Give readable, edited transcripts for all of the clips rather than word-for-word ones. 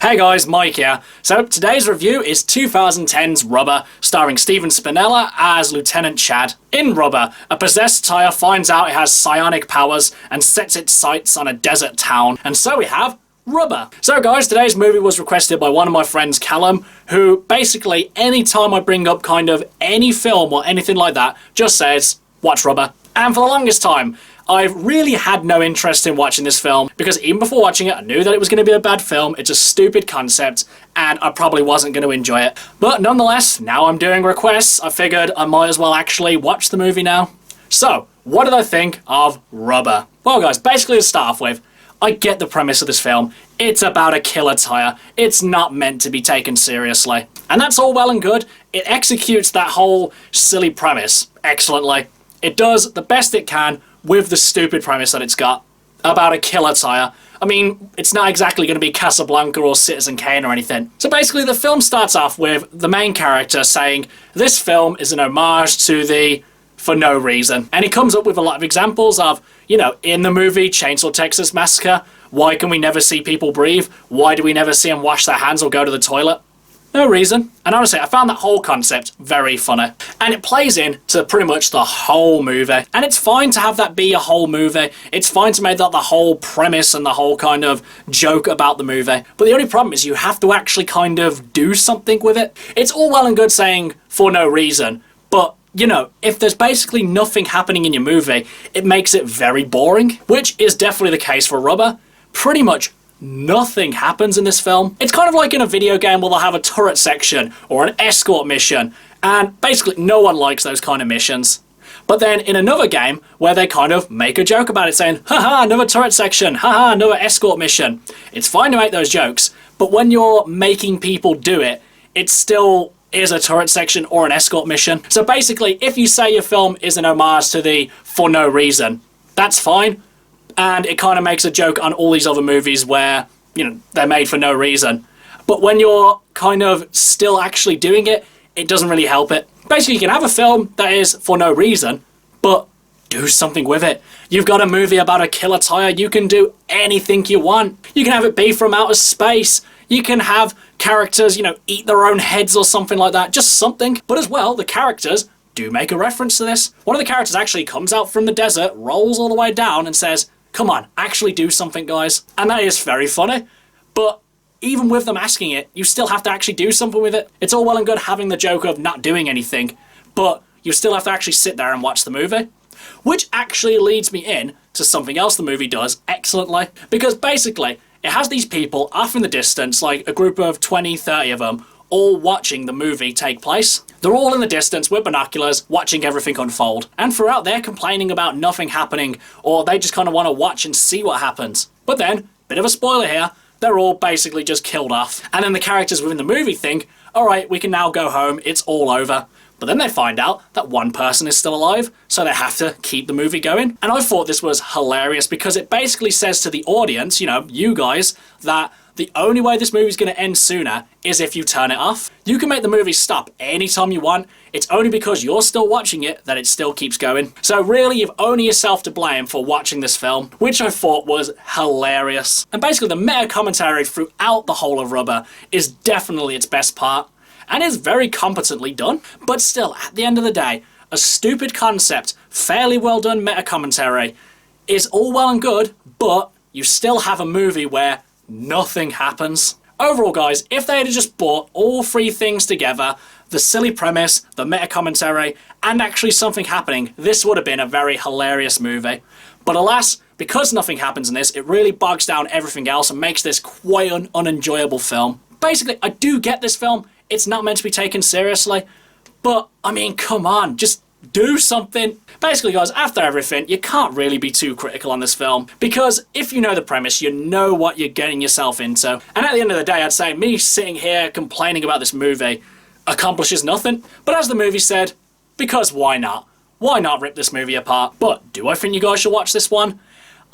Hey guys, Mike here. So today's review is 2010's Rubber, starring Steven Spinella as Lieutenant Chad. In Rubber, a possessed tire finds out it has psionic powers and sets its sights on a desert town. And so we have Rubber. So guys, today's movie was requested by one of my friends, Callum, who basically anytime I bring up kind of any film or anything like that, just says, watch Rubber. And for the longest time, I've really had no interest in watching this film because even before watching it, I knew that it was going to be a bad film. It's a stupid concept and I probably wasn't going to enjoy it. But nonetheless, now I'm doing requests. I figured I might as well actually watch the movie now. So, what did I think of Rubber? Well guys, basically to start off with, I get the premise of this film. It's about a killer tire. It's not meant to be taken seriously. And that's all well and good. It executes that whole silly premise excellently. It does the best it can with the stupid premise that it's got about a killer tire. I mean, it's not exactly going to be Casablanca or Citizen Kane or anything. So basically the film starts off with the main character saying, this film is an homage to the For No Reason. And he comes up with a lot of examples of, you know, in the movie Chainsaw Texas Massacre, why can we never see people breathe? Why do we never see them wash their hands or go to the toilet? No reason. And honestly, I found that whole concept very funny. And it plays into pretty much the whole movie. And it's fine to have that be a whole movie. It's fine to make that the whole premise and the whole kind of joke about the movie. But the only problem is you have to actually kind of do something with it. It's all well and good saying for no reason, but you know, if there's basically nothing happening in your movie, it makes it very boring, which is definitely the case for Rubber. Pretty much nothing happens in this film. It's kind of like in a video game where they'll have a turret section or an escort mission, and basically no one likes those kind of missions. But then in another game where they kind of make a joke about it saying, haha, another turret section, haha, another escort mission. It's fine to make those jokes, but when you're making people do it, it still is a turret section or an escort mission. So basically, if you say your film is an homage to the For No Reason, that's fine. And it kind of makes a joke on all these other movies where, you know, they're made for no reason. But when you're kind of still actually doing it, it doesn't really help it. Basically, you can have a film that is for no reason, but do something with it. You've got a movie about a killer tire, you can do anything you want. You can have it be from outer space. You can have characters, you know, eat their own heads or something like that. Just something. But as well, the characters do make a reference to this. One of the characters actually comes out from the desert, rolls all the way down and says, come on, actually do something, guys. And that is very funny. But even with them asking it, you still have to actually do something with it. It's all well and good having the joke of not doing anything, but you still have to actually sit there and watch the movie. Which actually leads me in to something else the movie does excellently. Because basically, it has these people off in the distance, like a group of 20, 30 of them, all watching the movie take place. They're all in the distance with binoculars, watching everything unfold. And throughout, they're complaining about nothing happening, or they just kind of want to watch and see what happens. But then, bit of a spoiler here, they're all basically just killed off. And then the characters within the movie think, alright, we can now go home, it's all over. But then they find out that one person is still alive, so they have to keep the movie going. And I thought this was hilarious because it basically says to the audience, you know, you guys, that the only way this movie's going to end sooner is if you turn it off. You can make the movie stop anytime you want. It's only because you're still watching it that it still keeps going. So really, you've only yourself to blame for watching this film, which I thought was hilarious. And basically, the meta commentary throughout the whole of Rubber is definitely its best part, and is very competently done. But still, at the end of the day, a stupid concept, fairly well done meta commentary is all well and good, but you still have a movie where nothing happens. Overall, guys, if they had just brought all three things together, the silly premise, the meta commentary, and actually something happening, this would have been a very hilarious movie. But alas, because nothing happens in this, it really bogs down everything else and makes this quite an unenjoyable film. Basically, I do get this film. It's not meant to be taken seriously, but I mean, come on, just do something. Basically, guys, after everything, you can't really be too critical on this film, because if you know the premise, you know what you're getting yourself into. And at the end of the day, I'd say me sitting here complaining about this movie accomplishes nothing. But as the movie said, because why not? Why not rip this movie apart? But do I think you guys should watch this one?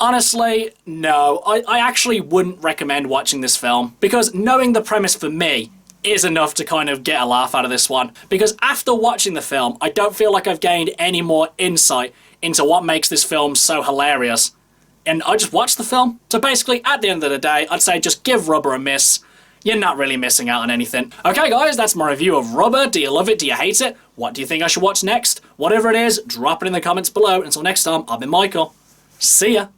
Honestly, no. I actually wouldn't recommend watching this film, because knowing the premise for me is enough to kind of get a laugh out of this one. Because after watching the film, I don't feel like I've gained any more insight into what makes this film so hilarious. And I just watched the film. So basically, at the end of the day, I'd say just give Rubber a miss. you're not really missing out on anything. Okay guys, that's my review of Rubber. Do you love it? Do you hate it? What do you think I should watch next? Whatever it is, drop it in the comments below. Until next time, I've been Michael. See ya.